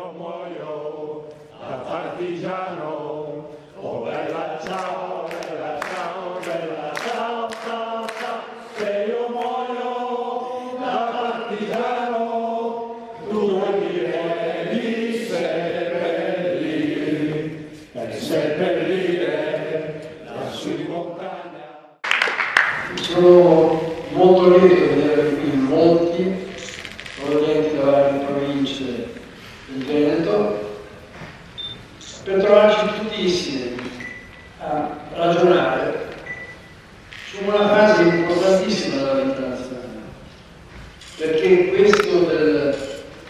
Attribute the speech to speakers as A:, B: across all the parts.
A: io muoio da partigiano. Oh bella ciao, bella ciao, bella ciao, ciao, ciao, se io muoio da partigiano, tu mi vieni seppellire, per seppellire lassù in montagna.
B: Sono molto lieto di vedere qui molti provenienti da varie province del Veneto per trovarci tutti insieme a ragionare su una fase importantissima della vita nazionale, perché questo del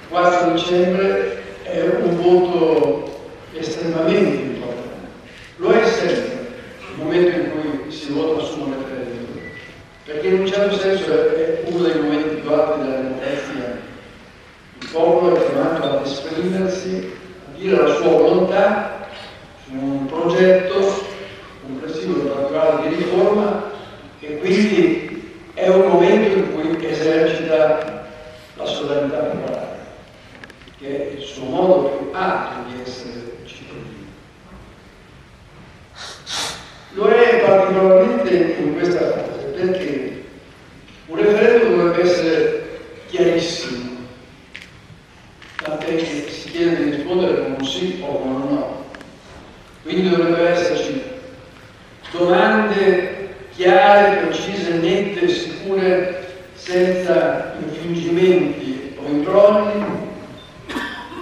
B: 4 dicembre è un voto estremamente importante. Lo è sempre il momento in cui si vota su un referendum, perché in un certo senso è uno dei momenti più alti della democrazia. Il popolo è chiamato ad esprimersi, a dire la sua volontà su un progetto complessivo e particolare di riforma, e quindi è un momento in cui esercita la sovranità popolare, che è il suo modo più alto di essere cittadino. Lo è particolarmente in questa fase perché un referendum dovrebbe essere chiarissimo, tant'è che si chiede di rispondere con un sì o con un no. Quindi dovrebbero esserci domande chiare, precise, nette, sicure, senza infingimenti o imbrogli,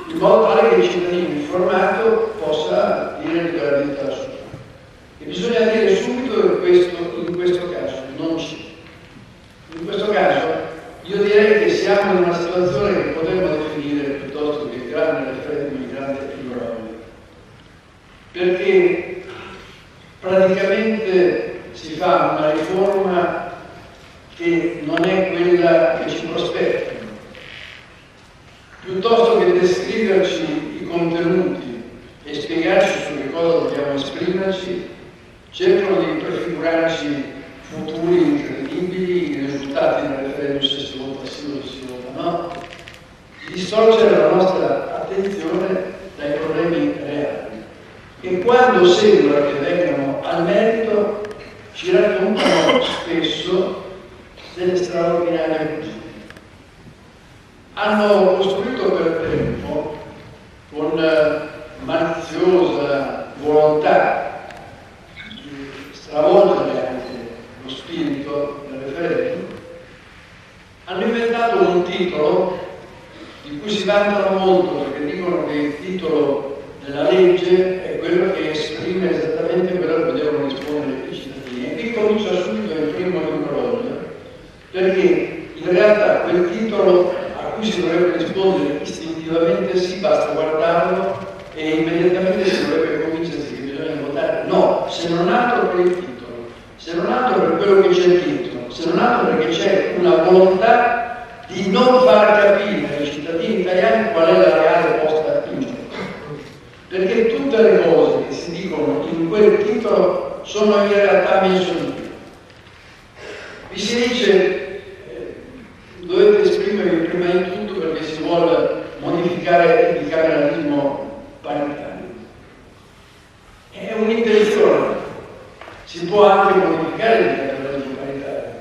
B: in modo tale che il cittadino informato possa dire liberamente la sua. E bisogna dire subito che in questo caso non c'è. In questo caso io direi che siamo in una situazione che potremmo definire piuttosto che grande referendum di grande imbroglio, perché praticamente si fa una riforma che non è quella che ci prospettano. Piuttosto che descriverci i contenuti e spiegarci su che cosa dobbiamo esprimerci, cercano di prefigurarci futuri incredibili, i risultati del referendum, se si vota sì o se si vota no, di distorcere la nostra attenzione dai problemi reali. E quando sembra che vengano al merito, ci raccontano spesso delle straordinarie cose. Hanno costruito per tempo, con maliziosa volontà di stravolgere anche lo spirito del referendum, hanno inventato un titolo di cui si vantano molto, perché dicono che il titolo della legge è quello che esprime esattamente quello che devono rispondere i cittadini. E qui comincia subito il primo imbroglio, perché in realtà quel titolo a cui si dovrebbe rispondere istintivamente sì, basta guardarlo e immediatamente si dovrebbe convincersi che bisogna votare no, se non altro per il titolo, se non altro per quello che c'è dietro, se non altro perché c'è una volontà di non far capire ai cittadini italiani qual è la reale posta in gioco. Perché tutte le cose che si dicono in quel titolo sono in realtà menzognere. Vi si dice dovete esprimervi prima di tutto perché si vuole modificare il bicameralismo paritario. È un'intenzione. Si può anche modificare il bicameralismo paritario.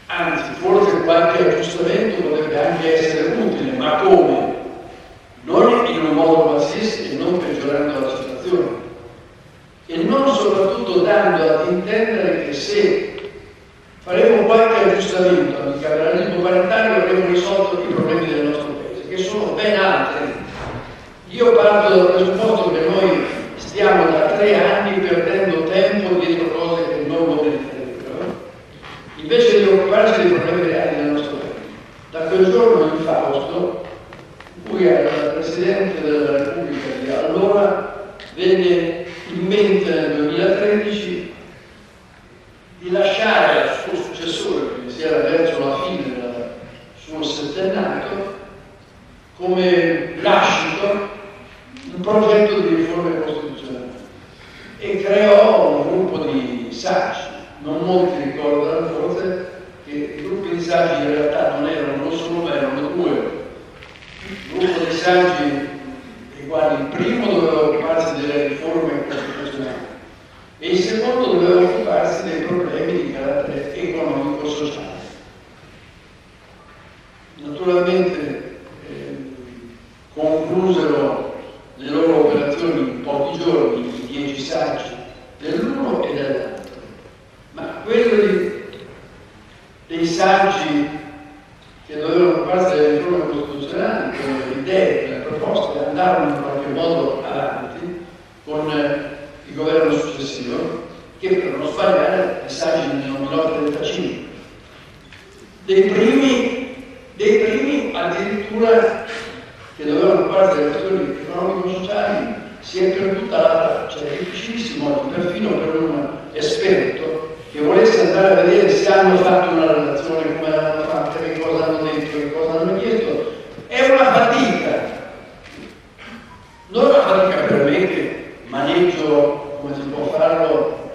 B: Anzi, forse qualche aggiustamento potrebbe anche essere utile, ma come? Non in un modo qualsiasi e non peggiorando la situazione. E non soprattutto dando ad intendere che se faremo qualche aggiustamento al bicameralismo paritario avremo risolto i problemi del nostro paese, che sono ben altri. Io parto dal presupposto che noi stiamo da 3 anni perdendo tempo dietro cose che non voterebbero, invece di occuparci dei problemi reali del nostro paese. Da quel giorno infausto, in cui era Presidente della Repubblica di allora, venne in mente nel 2013 di lasciare al suo successore, che si era verso la fine del suo settennato, come lascito un progetto di riforme costituzionali e creò un gruppo di saggi. Non molti ricordano forse che i gruppi di saggi in realtà non erano uno solo, ma erano 2. Il gruppo dei saggi quali il primo doveva occuparsi delle riforme costituzionali e il secondo doveva occuparsi dei problemi di carattere economico-sociale. Naturalmente conclusero le loro operazioni in pochi giorni, i 10 saggi dell'uno e dell'altro, ma quelli dei saggi che dovevano occuparsi delle riforme costituzionali, con le idee, le proposte, andarono in qualche modo avanti con il governo successivo, che per non sbagliare i saggi ne nominò 35. Dei primi addirittura che dovevano occuparsi delle questioni economico-sociali si è perduta la traccia. È difficilissimo oggi, perfino per un esperto che volesse andare a vedere se hanno fatto una relazione, come l'hanno fatta, che cosa hanno detto, che cosa hanno chiesto. È una fatica, non una fatica per me che maneggio come si può farlo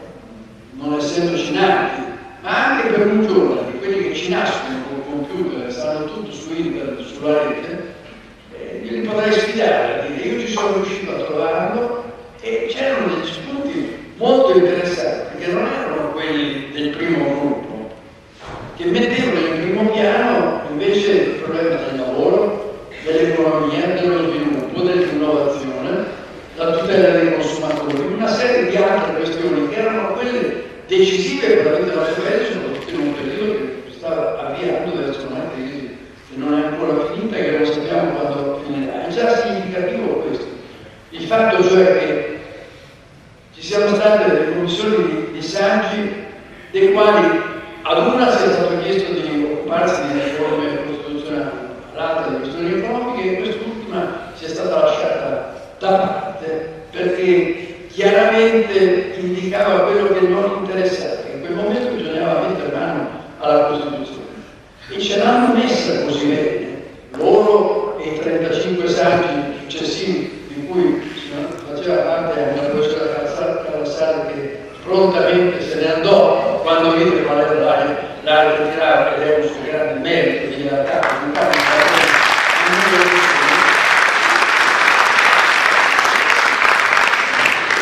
B: non essendoci nati, ma anche per un giorno di quelli che ci nascono col computer, stanno tutto su internet, sulla rete. Io li potrei sfidare a dire, io ci sono riuscito a trovarlo e c'erano degli spunti molto interessanti, che non erano quelli del primo gruppo, che mettevano in primo piano invece il problema del lavoro, dell'economia, dello sviluppo, dell'innovazione, la tutela dei consumatori, una serie di altre questioni che erano quelle decisive per la vita del nostro paese, soprattutto in un periodo che stava avviando verso una crisi che non è ancora finita e che non sappiamo quando finirà. È già significativo questo. Il fatto cioè che ci siano state delle commissioni di saggi, dei quali ad una sia stato chiesto di occuparsi di riforme costituzionali, all'altra di questioni economiche, e quest'ultima sia stata lasciata da parte perché chiaramente indicava quello che non interessava, che in quel momento bisognava mettere mano alla Costituzione. E ce l'hanno messa così bene, loro e i 35 saggi successivi, di cui faceva parte anche la professora Calassare, che prontamente se ne andò quando vide qual era l'area ritirata, ed è un suo grande merito di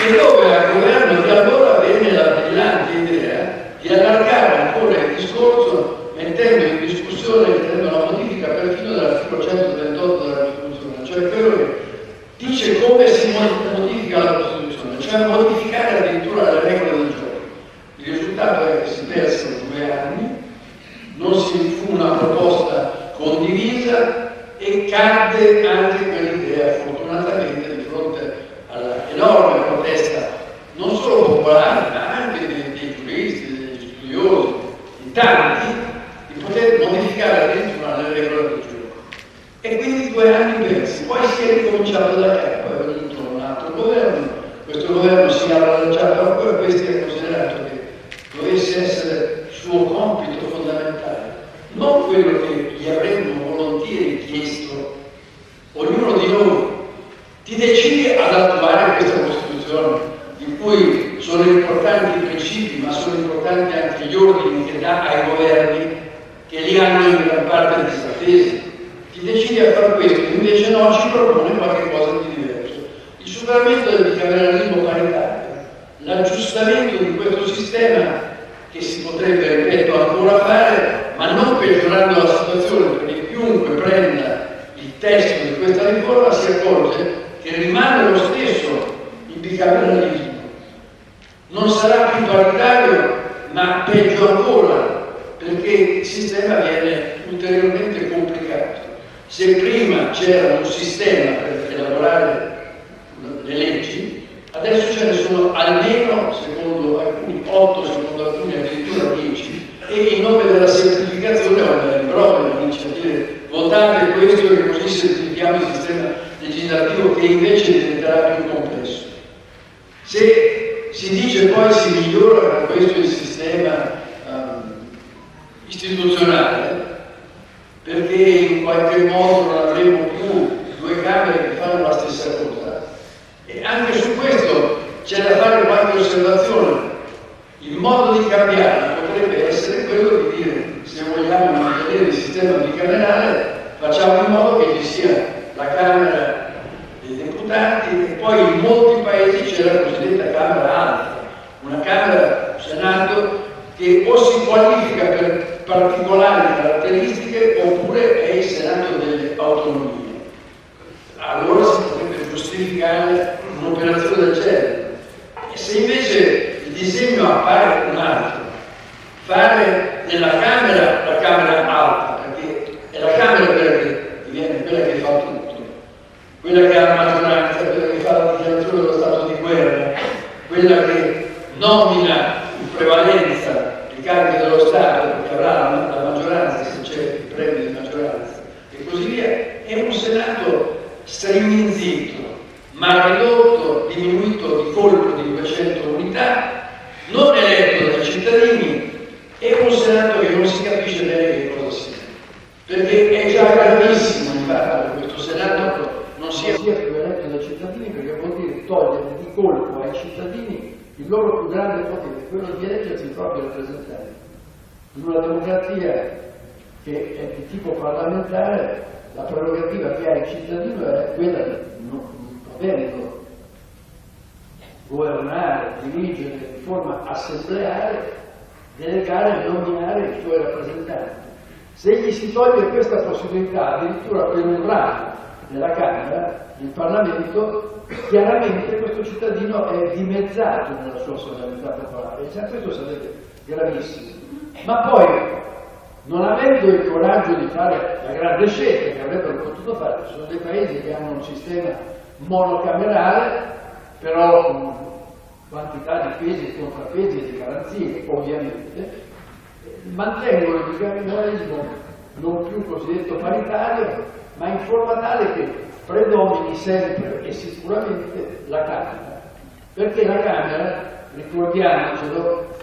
B: e dove al governo di allora venne la brillante idea di allargare ancora il discorso mettendo in discussione, mettendo la modifica perfino dell'articolo 138 della Costituzione, cioè quello che dice come si modifica la Costituzione, cioè modificare addirittura le regole del gioco. Il risultato è che si persero 2 anni, non si fu una proposta condivisa e cadde anche quell'idea, fortunatamente, di fronte all'enorme protesta non solo popolare, ma anche dei giuristi, degli studiosi, di tanti, di poter modificare addirittura le regole del gioco. E quindi 2 anni persi. Poi si è ricominciato da capo, è venuto un altro governo, questo governo si è rallacciato ancora, questo è considerato che dovesse essere suo compito fondamentale, non quello che gli avremmo volentieri chiesto, ognuno di noi, ti decidi ad attuare questa Costituzione, in cui sono importanti i principi, ma sono importanti anche gli ordini che dà ai governi, che li hanno in gran parte disattesi. Ti decidi a fare questo, invece no, ci propone qualche cosa di diverso. Il superamento del bicameralismo paritario, l'aggiustamento di questo sistema che si potrebbe, ripeto, ancora fare, ma non peggiorando la situazione, perché chiunque prenda il testo di questa riforma si accorge che rimane lo stesso il bicameralismo. Non sarà più paritario, ma peggio ancora, perché il sistema viene ulteriormente complicato. Se prima c'era un sistema per elaborare le leggi, adesso ce ne sono almeno, secondo alcuni, 8, secondo alcuni addirittura 10, e in nome della semplificazione o delle iniziative votate questo e così semplifichiamo il sistema legislativo, che invece diventerà più complesso. Se si dice poi si migliora con questo il sistema istituzionale, perché in qualche modo non avremo più 2 Camere che fanno la stessa cosa, e anche su questo c'è da fare qualche osservazione. Il modo di cambiare potrebbe essere quello di dire, se vogliamo mantenere il sistema bicamerale, facciamo in modo che ci sia la Camera dei Deputati poi in molti paesi c'è la cosiddetta Camera Alta, una Camera, un Senato, che o si qualifica per particolari caratteristiche oppure è il Senato delle autonomie. Allora si potrebbe giustificare un'operazione del genere. E se invece il disegno appare un altro, fare nella Camera la Camera Alta, perché è la Camera quella che fa tutto, quella che ha la maggioranza, quella che fa la dichiarazione dello stato di guerra, quella che nomina in prevalenza i carichi dello Stato, perché avrà la maggioranza se c'è il premio di maggioranza, e così via. È un Senato striminzito, ma ridotto, diminuito di colpo di 200 unità, non eletto dai cittadini. È un Senato che non si capisce bene che cosa sia, perché è già gravissimo il fatto che questo Senato non sia più eletto dai cittadini, perché vuol dire togliere di colpo ai cittadini il loro più grande potere, quello di eleggersi i propri rappresentanti. In una democrazia che è di tipo parlamentare, la prerogativa che ha il cittadino è quella di poter governare, dirigere di forma assembleare, delegare e nominare i suoi rappresentanti. Se gli si toglie questa possibilità, addirittura per un ramo della Camera, il Parlamento, chiaramente questo cittadino è dimezzato nella sua sovranità popolare. E questo sarebbe gravissimo. Ma poi, non avendo il coraggio di fare la grande scelta che avrebbero potuto fare, ci sono dei paesi che hanno un sistema monocamerale, però con quantità di pesi e contrappesi e di garanzie, ovviamente, mantengono il bicameralismo non più cosiddetto paritario, ma in forma tale che predomini sempre e sicuramente la Camera. Perché la Camera, ricordiamocelo,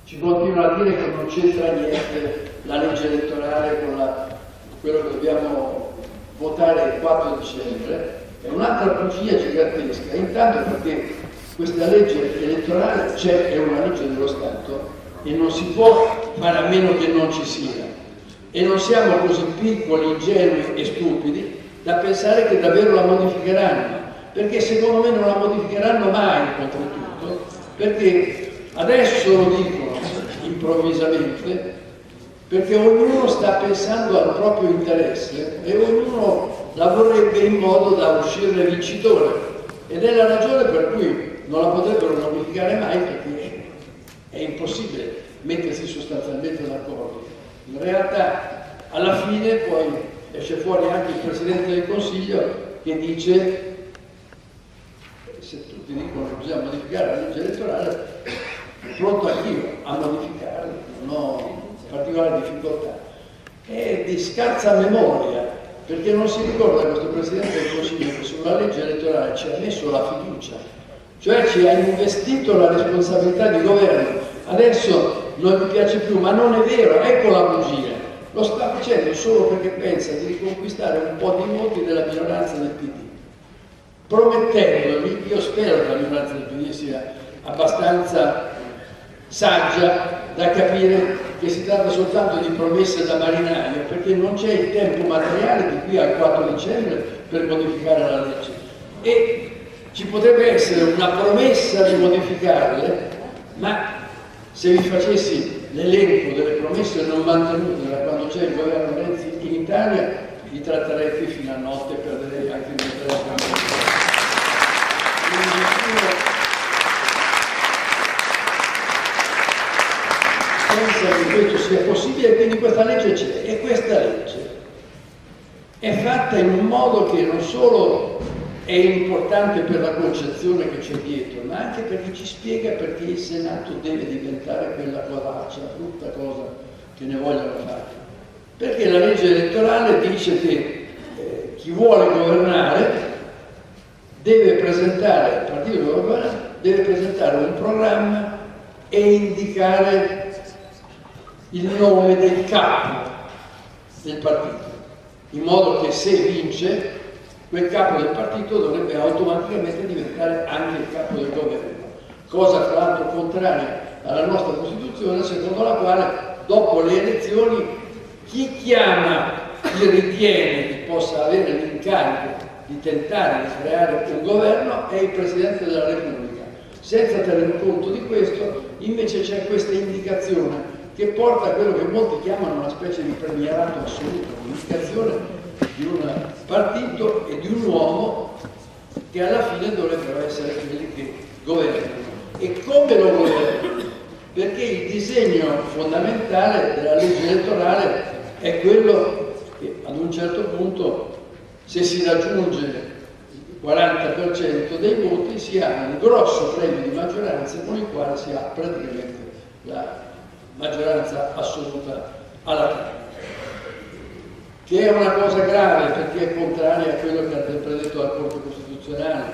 B: ci continua a dire che non c'entra niente la legge elettorale con quello che dobbiamo votare il 4 dicembre, è un'altra bugia gigantesca, intanto perché questa legge elettorale è una legge dello Stato e non si può fare a meno che non ci sia. E non siamo così piccoli, ingenui e stupidi da pensare che davvero la modificheranno, perché secondo me non la modificheranno mai, oltretutto, perché adesso lo dicono improvvisamente, perché ognuno sta pensando al proprio interesse e ognuno la vorrebbe in modo da uscirne vincitore, ed è la ragione per cui non la potrebbero modificare mai, perché è impossibile mettersi sostanzialmente d'accordo. In realtà alla fine poi esce fuori anche il Presidente del Consiglio che dice, se tutti dicono che bisogna modificare la legge elettorale, pronto anch'io a modificarla, non ho particolare difficoltà. È di scarsa memoria, perché non si ricorda questo Presidente del Consiglio che sulla legge elettorale ci ha messo la fiducia, cioè ci ha investito la responsabilità di governo. Adesso non gli piace più, ma non è vero, ecco la bugia. Lo sta facendo solo perché pensa di riconquistare un po' di voti della minoranza del PD, promettendogli, io spero che la minoranza del PD sia abbastanza saggia da capire che si tratta soltanto di promesse da marinaio, perché non c'è il tempo materiale di qui al 4 dicembre per modificare la legge. E ci potrebbe essere una promessa di modificarle, ma se vi facessi l'elenco delle promesse non mantenute da quando c'è il governo Renzi in Italia, vi tratterei qui fino a notte e perderei anche il mio telefono. Pensa che questo sia possibile, quindi questa legge c'è, e questa legge è fatta in un modo che non solo è importante per la concezione che c'è dietro, ma anche perché ci spiega perché il Senato deve diventare quella covaccia, brutta cosa che ne vogliono fare. Perché la legge elettorale dice che chi vuole governare deve presentare, il partito che vuole governare deve presentare un programma e indicare il nome del capo del partito, in modo che se vince quel capo del partito dovrebbe automaticamente diventare anche il capo del governo, cosa tra l'altro contraria alla nostra Costituzione, secondo la quale dopo le elezioni chi chiama, chi ritiene che possa avere l'incarico di tentare di creare un governo è il Presidente della Repubblica. Senza tener conto di questo, invece c'è questa indicazione che porta a quello che molti chiamano una specie di premierato assoluto, l'indicazione di un partito e di un uomo che alla fine dovrebbero essere quelli che governano. E come lo governano? Perché il disegno fondamentale della legge elettorale è quello che ad un certo punto, se si raggiunge il 40% dei voti, si ha un grosso premio di maggioranza con il quale si ha praticamente la maggioranza assoluta alla Camera, che è una cosa grave perché è contraria a quello che ha sempre detto la Corte Costituzionale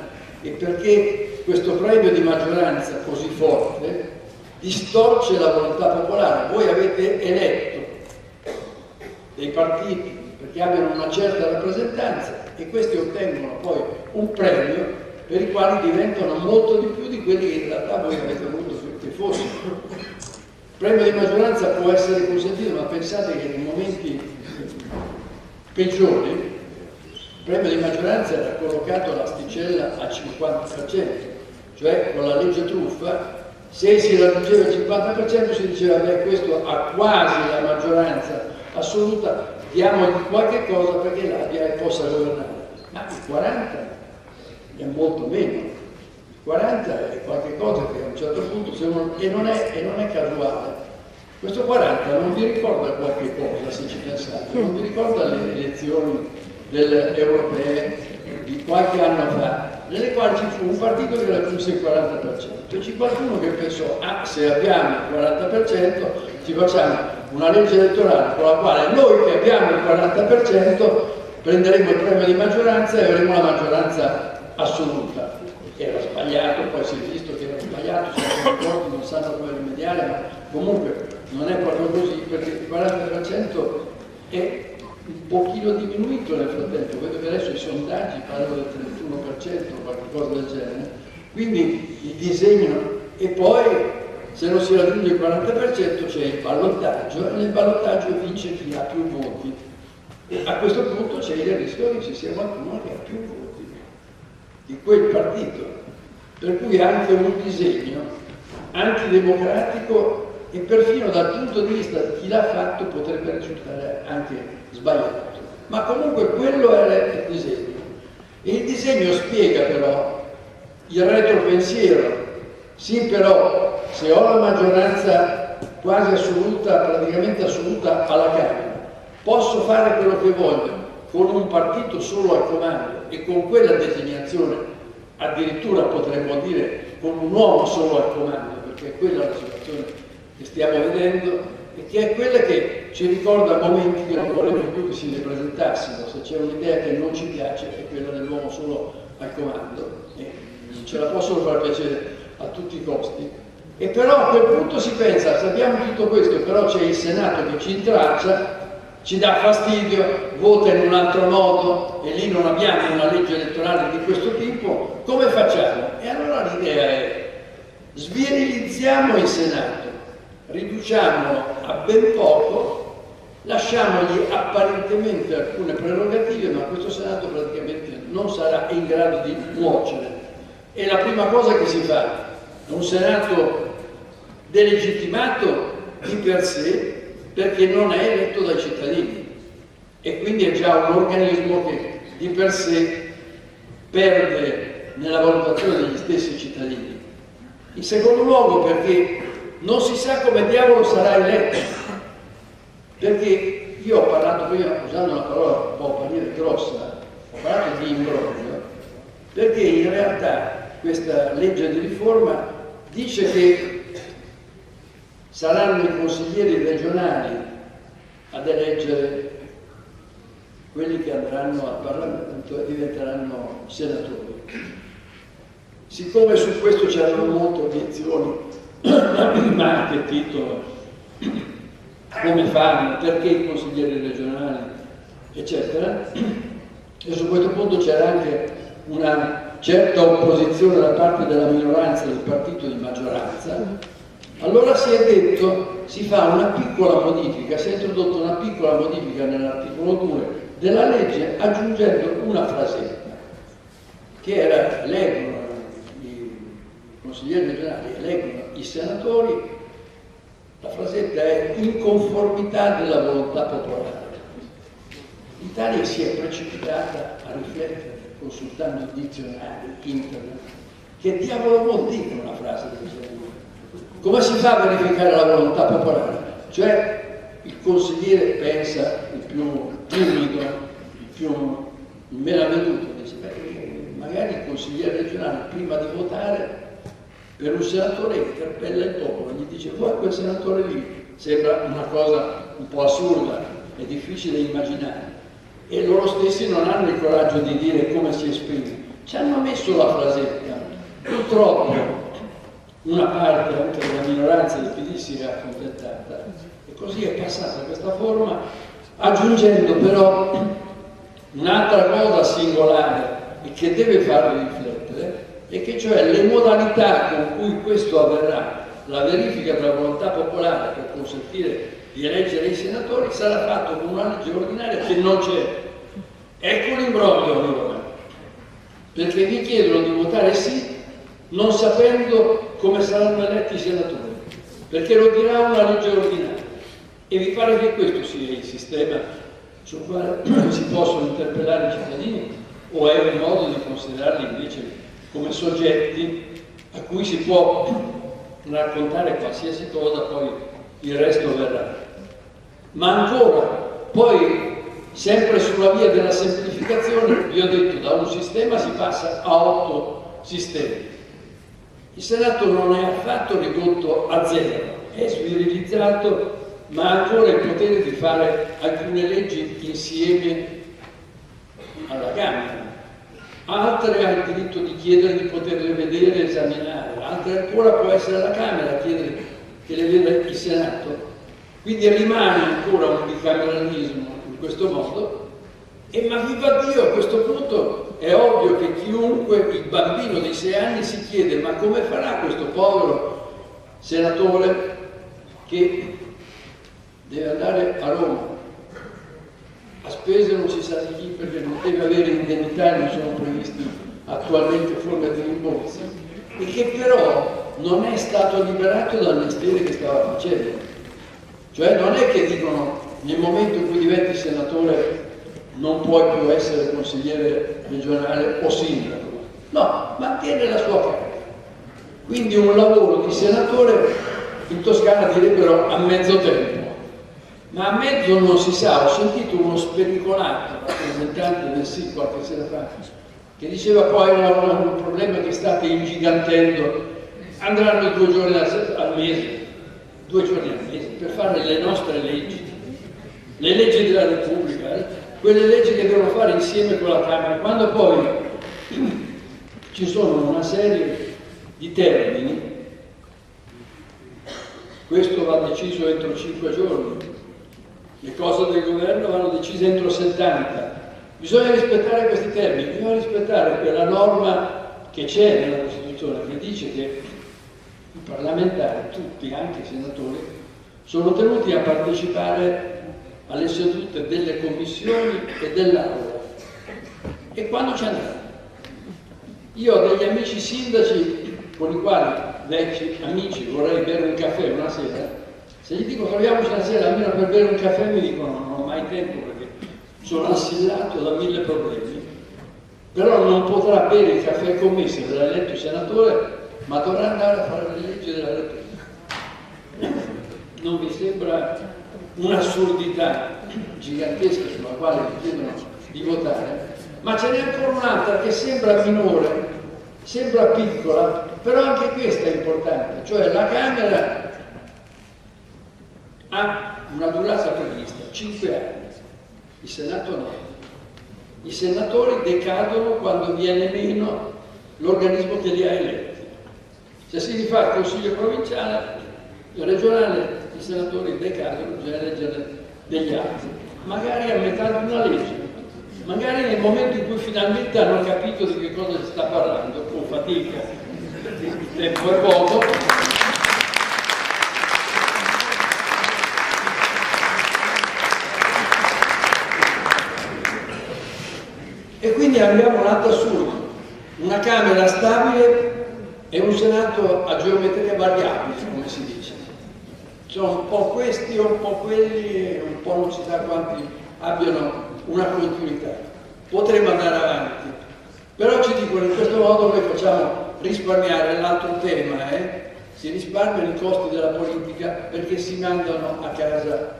B: e perché questo premio di maggioranza così forte distorce la volontà popolare. Voi avete eletto dei partiti perché abbiano una certa rappresentanza e questi ottengono poi un premio per i quali diventano molto di più di quelli che in realtà voi avete voluto che fossero. Il premio di maggioranza può essere consentito, ma pensate che nei momenti peggiori il premio di maggioranza era collocato all'asticella al 50%, cioè con la legge truffa, se si raggiungeva il 50% si diceva beh, questo ha quasi la maggioranza assoluta, diamogli qualche cosa perché l'abbia e possa governare. Ma il 40% è molto meno. 40 è qualcosa che a un certo punto, se uno, e non è casuale, questo 40 non vi ricorda qualche cosa, se ci pensate, non vi ricorda le elezioni delle europee di qualche anno fa, nelle quali ci fu un partito che raggiunse il 40%, e c'è qualcuno che pensò, se abbiamo il 40% ci facciamo una legge elettorale con la quale noi che abbiamo il 40% prenderemo il premio di maggioranza e avremo la maggioranza assoluta. Era sbagliato, poi si è visto che era sbagliato, sono d'accordo, non sanno come rimediare, ma comunque non è proprio così, perché il 40% è un pochino diminuito nel frattempo, vedo che adesso i sondaggi parlano del 31% o qualcosa del genere, quindi il disegno, e poi se non si raggiunge il 40% c'è il ballottaggio, e nel ballottaggio vince chi ha più voti, e a questo punto c'è il rischio che ci sia qualcuno che ha più voti di quel partito, per cui anche un disegno antidemocratico e perfino dal punto di vista di chi l'ha fatto potrebbe risultare anche sbagliato. Ma comunque quello era il disegno. E il disegno spiega però il retropensiero. Sì, però se ho la maggioranza quasi assoluta, praticamente assoluta alla Camera, posso fare quello che voglio con un partito solo al comando e con quella designazione, addirittura potremmo dire con un uomo solo al comando, perché è quella la situazione che stiamo vedendo e che è quella che ci ricorda momenti che non vorremmo più che si ripresentassero. Se c'è un'idea che non ci piace è quella dell'uomo solo al comando e ce la possono far piacere a tutti i costi. E però a quel punto si pensa, sappiamo tutto questo, però c'è il Senato che ci intraccia, ci dà fastidio, vota in un altro modo e lì non abbiamo una legge elettorale di questo tipo, come facciamo? E allora l'idea è svirilizziamo il Senato, riduciamolo a ben poco, lasciamogli apparentemente alcune prerogative, ma questo Senato praticamente non sarà in grado di nuocere. E la prima cosa che si fa è un Senato delegittimato di per sé, perché non è eletto dai cittadini e quindi è già un organismo che di per sé perde nella valutazione degli stessi cittadini. In secondo luogo perché non si sa come diavolo sarà eletto, perché io ho parlato prima, usando una parola un po' grossa, ho parlato di imbroglio, perché in realtà questa legge di riforma dice che saranno i consiglieri regionali ad eleggere quelli che andranno al Parlamento e diventeranno senatori. Siccome su questo c'erano molte obiezioni, ma che titolo, come fanno, perché i consiglieri regionali, eccetera, e su questo punto c'era anche una certa opposizione da parte della minoranza del partito di maggioranza. Allora si è detto, si fa una piccola modifica, si è introdotta una piccola modifica nell'articolo 2 della legge aggiungendo una frasetta. che eleggono i consiglieri regionali, eleggono i senatori, la frasetta è in conformità della volontà popolare. L'Italia si è precipitata a riflettere, consultando dizionari, internet. Che diavolo vuol dire una frase del genere? Come si fa a verificare la volontà popolare? Cioè, il consigliere pensa, il più timido, il meno avveduto, dice, magari il consigliere regionale prima di votare per un senatore interpella il popolo, gli dice guarda quel senatore lì, sembra una cosa un po' assurda, è difficile immaginare. E loro stessi non hanno il coraggio di dire come si esprime. Ci hanno messo la frasetta. Purtroppo una parte anche della minoranza del PD si è accontentata e così è passata questa forma, aggiungendo però un'altra cosa singolare e che deve farvi riflettere, e che cioè le modalità con cui questo avverrà, la verifica della volontà popolare per consentire di eleggere i senatori, sarà fatto con una legge ordinaria che non c'è. Ecco l'imbroglio allora, perché vi chiedono di votare sì non sapendo come saranno eletti i senatori, perché lo dirà una legge ordinaria. E vi pare che questo sia il sistema sul quale si possono interpellare i cittadini, o è un modo di considerarli invece come soggetti a cui si può raccontare qualsiasi cosa, poi il resto verrà? Ma ancora, poi sempre sulla via della semplificazione, vi ho detto, da un sistema si passa a 8 sistemi. Il Senato non è affatto ridotto a zero, è svirilizzato, ma ha ancora il potere di fare alcune leggi insieme alla Camera. Altre ha il diritto di chiedere di poterle vedere e esaminare, altre ancora può essere la Camera a chiedere che le veda il Senato. Quindi rimane ancora un bicameralismo in questo modo, e ma viva Dio, a questo punto è ovvio che chiunque, il bambino di 6 anni, si chiede ma come farà questo povero senatore che deve andare a Roma, a spese non si sa di chi perché non deve avere indennità, non sono previsti attualmente forme di rimborsi, e che però non è stato liberato dal mestiere che stava facendo. Cioè non è che dicono nel momento in cui diventi senatore non puoi più essere consigliere regionale o sindaco, no, mantiene la sua carica. Quindi un lavoro di senatore in Toscana direbbero a mezzo tempo, ma a mezzo non si sa. Ho sentito uno spericolato rappresentante del SIC qualche sera fa che diceva poi un problema che state ingigantendo, andranno 2 giorni al mese, 2 giorni al mese per fare le nostre leggi, le leggi della Repubblica, quelle leggi che devono fare insieme con la Camera, quando poi ci sono una serie di termini. Questo va deciso entro 5 giorni, le cose del governo vanno decise entro 70. Bisogna rispettare questi termini, bisogna rispettare quella norma che c'è nella Costituzione che dice che i parlamentari, tutti, anche i senatori, sono tenuti a partecipare alle sedute delle commissioni e dell'Aula. E quando ci andranno? Io ho degli amici sindaci con i quali, vecchi amici, vorrei bere un caffè una sera. Se gli dico troviamoci una sera almeno per bere un caffè, mi dicono non ho mai tempo perché sono assillato da 1000 problemi. Però non potrà bere il caffè con me se verrà eletto senatore, ma dovrà andare a fare le leggi della Repubblica. Non vi sembra un'assurdità gigantesca sulla quale vi chiedono di votare? Ma ce n'è ancora un'altra che sembra minore, sembra piccola, però anche questa è importante, cioè la Camera ha una durata prevista, 5 anni, il Senato no. I senatori decadono quando viene meno l'organismo che li ha eletti. Se si rifà il Consiglio provinciale, il regionale, i senatori decadono, bisogna eleggere degli altri, magari a metà di una legge, magari nel momento in cui finalmente hanno capito di che cosa si sta parlando, con fatica, perché il tempo è poco. E quindi abbiamo un atto assurdo. una Camera stabile e un Senato a geometria variabile, come si dice. Sono un po' questi, un po' quelli, un po' non si sa quanti abbiano una continuità. Potremmo andare avanti, però ci dicono in questo modo noi facciamo risparmiare l'altro tema, si risparmiano i costi della politica perché si mandano a casa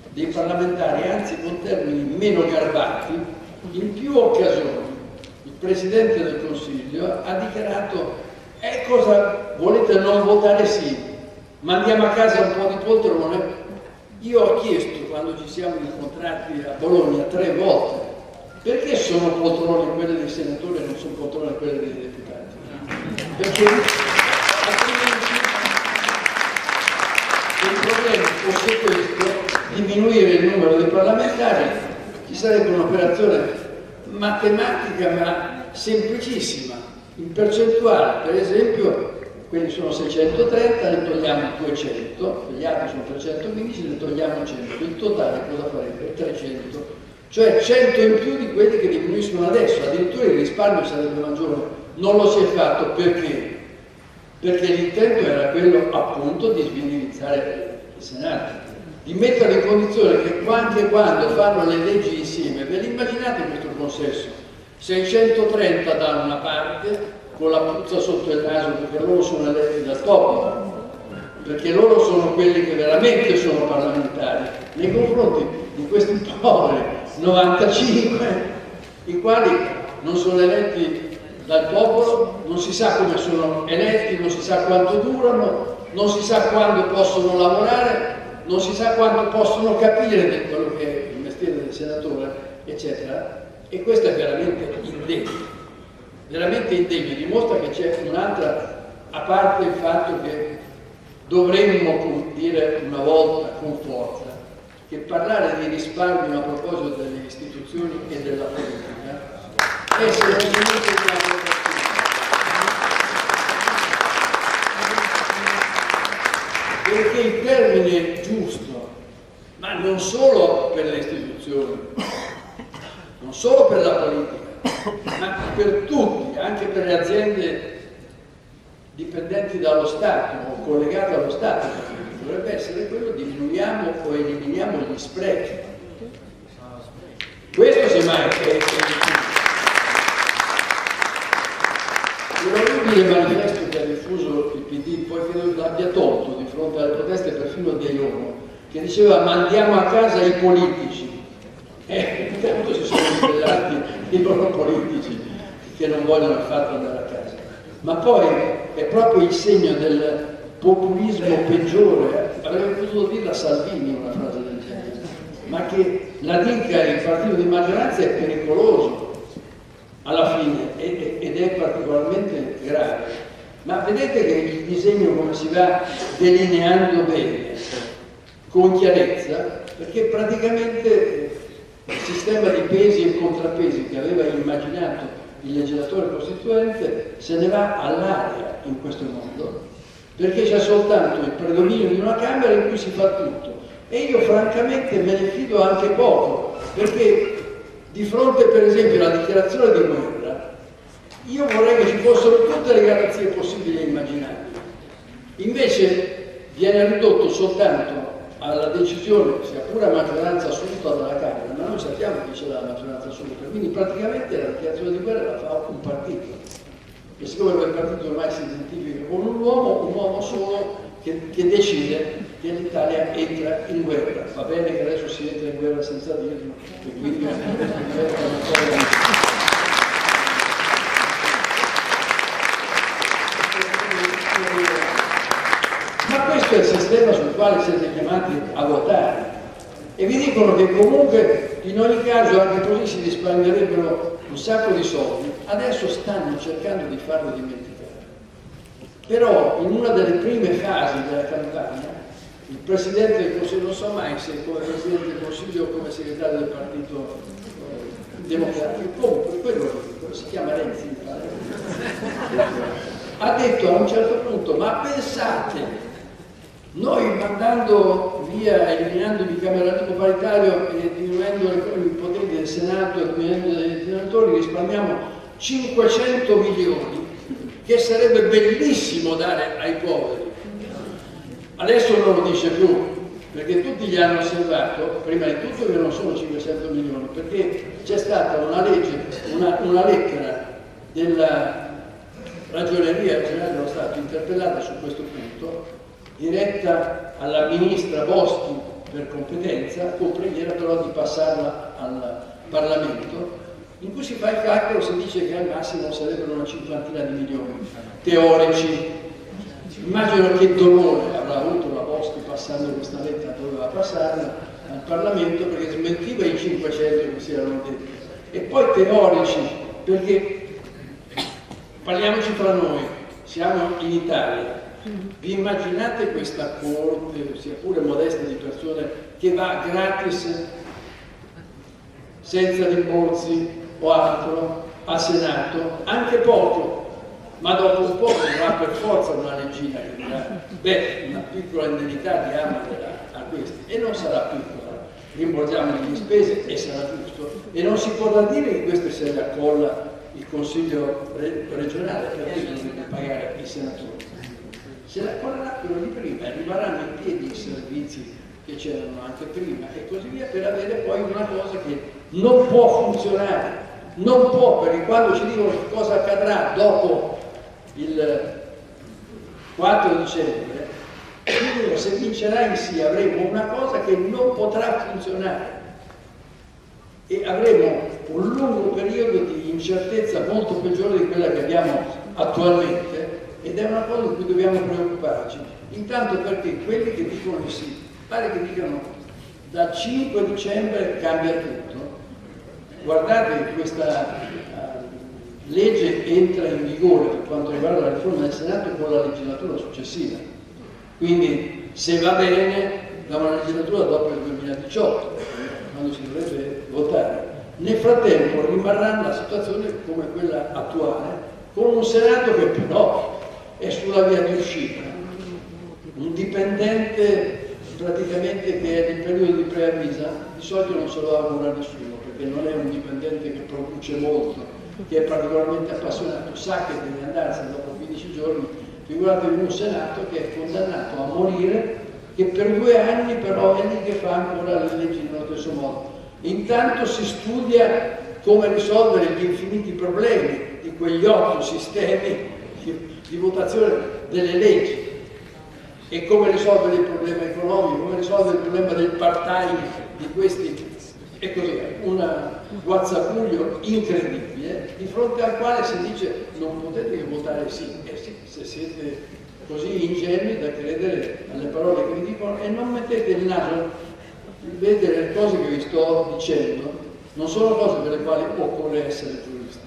B: dei parlamentari, anzi con termini meno garbati. In più occasioni il Presidente del Consiglio ha dichiarato cosa volete non votare sì, mandiamo a casa un po' di poltrone. Io ho chiesto quando ci siamo incontrati a Bologna 3 volte perché sono poltrone quelle dei senatori e non sono poltrone quelle dei deputati, perché altrimenti il problema fosse questo, diminuire il numero dei parlamentari, ci sarebbe un'operazione matematica ma semplicissima, in percentuale. Per esempio, quelli sono 630, ne togliamo 200, gli altri sono 315, ne togliamo 100, il totale cosa farebbe? 300, cioè 100 in più di quelli che diminuiscono adesso, addirittura il risparmio sarebbe maggiore. Non lo si è fatto perché? Perché l'intento era quello appunto di svinilizzare il Senato, di mettere in condizione che anche quando fanno le leggi insieme, ve l'immaginate questo consesso? 630 da una parte, con la puzza sotto il naso, perché loro sono eletti dal popolo, perché loro sono quelli che veramente sono parlamentari, nei confronti di questi poveri 95, i quali non sono eletti dal popolo, non si sa come sono eletti, non si sa quanto durano, non si sa quando possono lavorare, non si sa quanto possono capire di quello che è il mestiere del senatore, eccetera. E questo è veramente indegno. Veramente indegno, dimostra che c'è un'altra, a parte il fatto che dovremmo dire una volta con forza che parlare di risparmio a proposito delle istituzioni e della politica è semplicemente una perché il termine giusto, ma non solo per le istituzioni, non solo per la politica, ma per tutti, anche per le aziende dipendenti dallo Stato o collegate allo Stato, dovrebbe essere quello: diminuiamo o eliminiamo gli sprechi. Questo semmai è l'orribile manifesto che ha diffuso il PD, poi credo l'abbia tolto di fronte alle proteste perfino dei loro, che diceva mandiamo a casa i politici. Intanto si sono ribellati i loro politici che non vogliono affatto andare a casa, ma poi è proprio il segno del populismo peggiore. Avrebbe potuto dirla Salvini una frase del genere, ma che la dica il partito di maggioranza è pericoloso alla fine ed è particolarmente grave. Ma vedete che il disegno come si va delineando bene, con chiarezza, perché praticamente il sistema di pesi e contrappesi che aveva immaginato il legislatore costituente se ne va all'aria in questo mondo, perché c'è soltanto il predominio di una Camera in cui si fa tutto. E io francamente me ne fido anche poco, perché di fronte per esempio alla dichiarazione di guerra, io vorrei che ci fossero tutte le garanzie possibili e immaginabili. Invece viene ridotto soltanto alla decisione, sia pure a maggioranza assoluta dalla Camera, ma noi sappiamo che c'è la maggioranza assoluta, quindi praticamente la dichiarazione di guerra la fa un partito. E siccome quel partito ormai si identifica con un uomo solo che decide che l'Italia entra in guerra. Va bene che adesso si entra in guerra senza dirlo, e quindi diventa una cosa... Ma questo è il sistema sul quale siete chiamati a votare, e vi dicono che comunque in ogni caso anche così si risparmierebbero un sacco di soldi. Adesso stanno cercando di farlo dimenticare, però in una delle prime fasi della campagna il Presidente del Consiglio, non so mai se come Presidente del Consiglio o come segretario del Partito Democratico, comunque quello si chiama Renzi, ha detto a un certo punto: ma pensate, noi mandando via, eliminando il bicameralismo paritario e diminuendo i poteri del Senato e diminuendo dei senatori, risparmiamo 500 milioni che sarebbe bellissimo dare ai poveri. Adesso non lo dice più, perché tutti gli hanno osservato, prima di tutto, che non sono 500 milioni, perché c'è stata una legge, una lettera della Ragioneria Generale dello Stato interpellata su questo punto, diretta alla ministra Boschi per competenza, con preghiera però di passarla al Parlamento, in cui si fa il calcolo, si dice che al massimo sarebbero una cinquantina di milioni teorici. Immagino che dolore avrà avuto la Boschi passando questa lettera, doveva passarla al Parlamento, perché smentiva i 500 che si erano detti. E poi teorici, perché parliamoci fra noi, siamo in Italia, vi immaginate questa corte, sia pure modesta, di persone che va gratis, senza rimborsi o altro, a Senato, anche poco, ma dopo un po' avrà per forza una leggina che dirà, beh, una piccola indennità diamo a questi, e non sarà piccola, rimborsiamo le spese e sarà giusto, e non si potrà dire che questo se ne accolla il Consiglio regionale, perché non deve pagare i senatori. Se la accollerà quello di prima, rimarranno in piedi i servizi che c'erano anche prima e così via, per avere poi una cosa che non può funzionare, non può, perché quando ci dicono che cosa accadrà dopo il 4 dicembre, quindi se vincerà in sì avremo una cosa che non potrà funzionare e avremo un lungo periodo di incertezza molto peggiore di quella che abbiamo attualmente, ed è una cosa di cui dobbiamo preoccuparci. Intanto perché quelli che dicono di sì, pare che dicano dal 5 dicembre cambia tutto. Guardate, questa legge entra in vigore per quanto riguarda la riforma del Senato con la legislatura successiva. Quindi se va bene da una legislatura dopo il 2018, quando si dovrebbe votare. Nel frattempo rimarrà la situazione come quella attuale, con un Senato che però è sulla via di uscita, un dipendente praticamente che è nel periodo di preavvisa, di solito non se lo augura nessuno, perché non è un dipendente che produce molto, che è particolarmente appassionato, sa che deve andarsene dopo 15 giorni, figuratevi un Senato che è condannato a morire, che per 2 anni però è lì che fa ancora le leggi nello stesso modo. Intanto si studia come risolvere gli infiniti problemi di quegli 8 sistemi di votazione delle leggi e come risolvere il problema economico, come risolvere il problema del part-time di questi e così via. Un guazzabuglio incredibile di fronte al quale si dice non potete che votare sì, sì, se siete così ingenui da credere alle parole che vi dicono e non mettete il naso. Vedete, le cose che vi sto dicendo non sono cose per le quali occorre essere giuristi,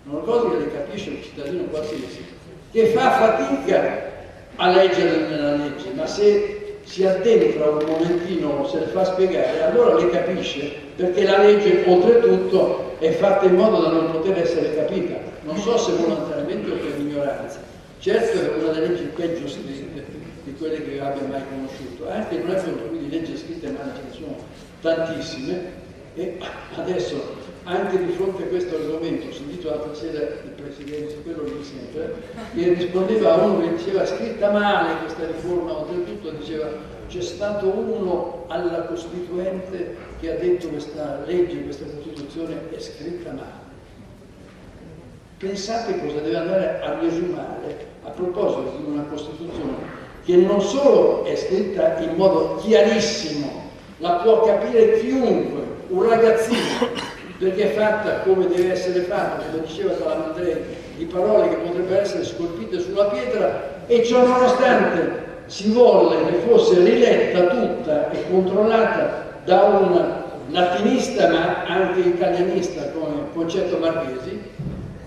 B: sono cose che le capisce un cittadino qualsiasi, che fa fatica a leggere nella legge, ma se si addentra un momentino, se le fa spiegare, allora le capisce, perché la legge oltretutto è fatta in modo da non poter essere capita, non so se volontariamente o per ignoranza. Certo è una delle leggi peggio scritte di quelle che io abbia mai conosciuto, anche non è per cui di leggi scritte ma ce ne sono tantissime, e adesso anche di fronte a questo argomento ho sentito l'altra sera il Presidente, quello di sempre, che rispondeva a uno che diceva scritta male questa riforma, oltretutto diceva c'è stato uno alla Costituente che ha detto questa legge, questa Costituzione è scritta male. Pensate cosa deve andare a riesumare a proposito di una Costituzione che non solo è scritta in modo chiarissimo, la può capire chiunque, un ragazzino, perché è fatta come deve essere fatta, come diceva Calamandrei, di parole che potrebbero essere scolpite sulla pietra, e ciò nonostante si volle che fosse riletta tutta e controllata da un latinista ma anche italianista come Concetto Marchesi,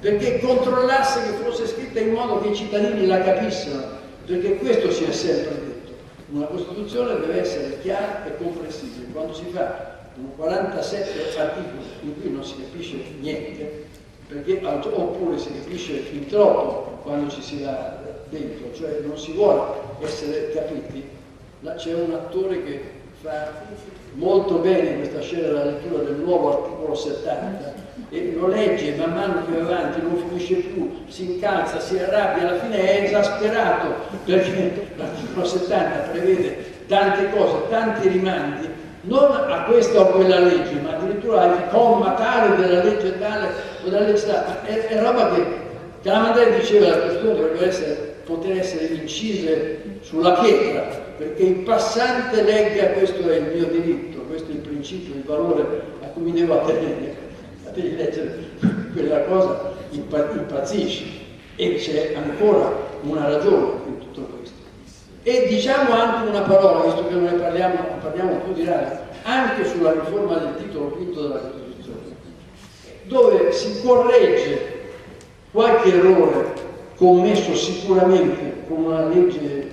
B: perché controllasse che fosse scritta in modo che i cittadini la capissero, perché questo si è sempre detto. Una Costituzione deve essere chiara e comprensibile. Quando si fa 47 articoli in cui non si capisce niente, perché, oppure si capisce fin troppo quando ci si va dentro, cioè non si vuole essere capiti. C'è un attore che fa molto bene questa scena della lettura del nuovo articolo 70, e lo legge, man mano che va avanti non finisce più, si incalza, si arrabbia, alla fine è esasperato perché l'articolo 70 prevede tante cose, tanti rimandi, non a questa o quella legge, ma addirittura al comma tale della legge tale o della legge tale. È roba che Calamandrei diceva la Costituzione dovrebbe poter essere incise sulla pietra, perché il passante legga questo è il mio diritto, questo è il principio, il valore a cui mi devo attenere. Devi leggere quella cosa, impazzisci, e c'è ancora una ragione in tutto questo. E diciamo anche una parola, visto che noi parliamo più di rado, anche sulla riforma del titolo quinto della Costituzione, dove si corregge qualche errore commesso sicuramente con una legge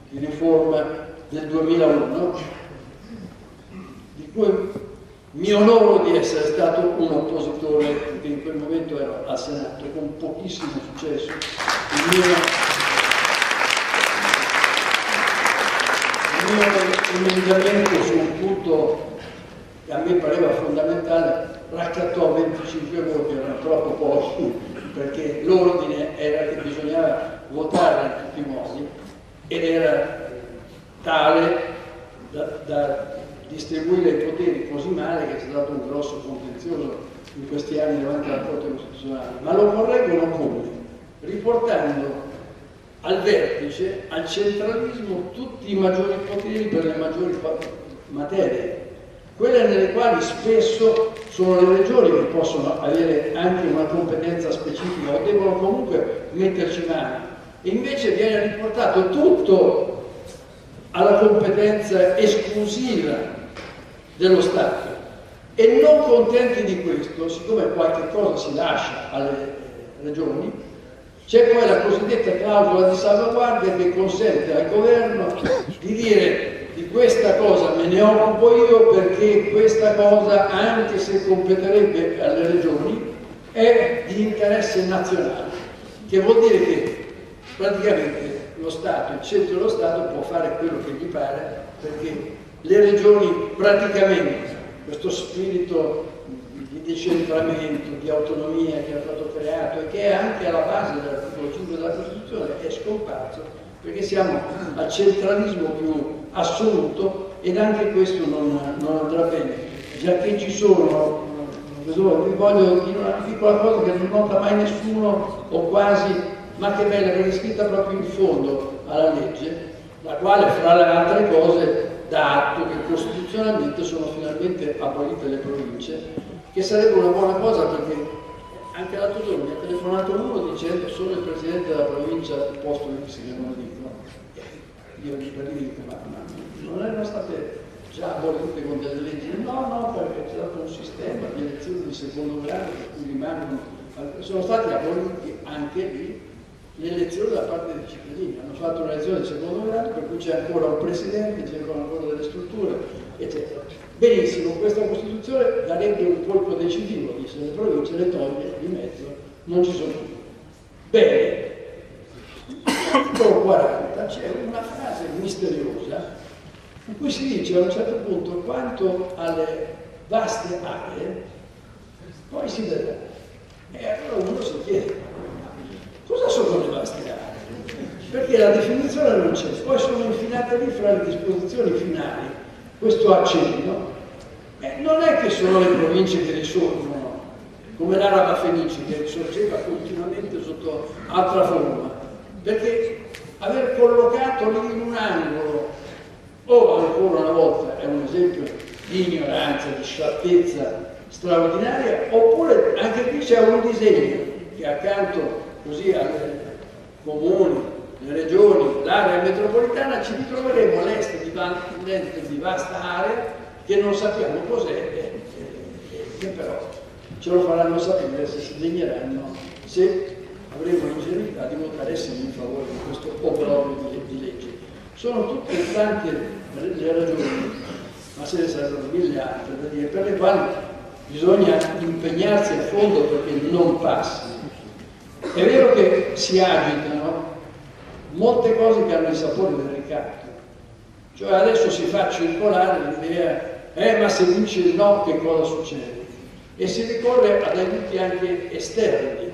B: di riforma del 2001, di cui mi onoro di essere stato un oppositore, perché in quel momento ero al Senato con pochissimo successo. Il mio emendamento su un punto che a me pareva fondamentale raccattò 25 voti, erano troppo pochi, perché l'ordine era che bisognava votare in tutti i modi ed era tale da distribuire i poteri così male che c'è stato un grosso contenzioso in questi anni davanti alla Corte Costituzionale, ma lo correggono come? Riportando al vertice, al centralismo, tutti i maggiori poteri per le maggiori materie, quelle nelle quali spesso sono le regioni che possono avere anche una competenza specifica o devono comunque metterci mano, e invece viene riportato tutto alla competenza esclusiva dello Stato. E non contenti di questo, siccome qualche cosa si lascia alle regioni, c'è poi la cosiddetta clausola di salvaguardia che consente al governo di dire di questa cosa me ne occupo io perché questa cosa, anche se competerebbe alle regioni, è di interesse nazionale, che vuol dire che praticamente lo Stato, il centro dello Stato può fare quello che gli pare, perché le regioni praticamente questo spirito di decentramento, di autonomia che è stato creato e che è anche alla base dell'articolo 5 della Costituzione è scomparso, perché siamo al centralismo più assoluto, ed anche questo non andrà bene, già che ci sono, vi voglio dire una piccola cosa che non nota mai nessuno o quasi, ma che bella, perché è scritta proprio in fondo alla legge, la quale fra le altre cose dà atto che costituzionalmente sono finalmente abolite le province, che sarebbe una buona cosa, perché anche l'altro giorno mi ha telefonato uno dicendo solo il presidente della provincia posto X che non dico. Io gli dico, ma non erano state già abolite con delle leggi? No, perché c'è stato un sistema di elezioni di secondo grado per cui rimangono, sono stati aboliti anche lì le elezioni da parte dei cittadini, hanno fatto un'elezione di secondo grado per cui c'è ancora un presidente, c'è ancora delle strutture, eccetera. Benissimo, questa Costituzione darebbe un colpo decisivo, dice le province le toglie di mezzo, non ci sono più. Bene, all'articolo 40 c'è una frase misteriosa in cui si dice a un certo punto quanto alle vaste aree, poi si vedrà. E allora uno si chiede, cosa sono le vaste aree? Perché la definizione non c'è, poi sono infilate lì fra le disposizioni finali, questo accenno, non è che sono le province che risorgono, come l'Araba Fenice che risorgeva continuamente sotto altra forma, perché aver collocato lì in un angolo, o ancora una volta è un esempio di ignoranza, di sciattezza straordinaria, oppure anche qui c'è un disegno che accanto così ai comuni, le regioni, l'area metropolitana ci ritroveremo l'est di vasta area che non sappiamo cos'è, che però ce lo faranno sapere se si degneranno, se avremo l'ingenuità di votare sì in favore di questo obbrobrio di legge. Sono tutte tante le ragioni, ma se ne sarebbero mille altre da dire, per le quali bisogna impegnarsi a fondo perché non passi. È vero che si agitano molte cose che hanno il sapore del ricatto, cioè adesso si fa circolare l'idea ma se dice il no che cosa succede? e si ricorre ad aiuti anche esterni.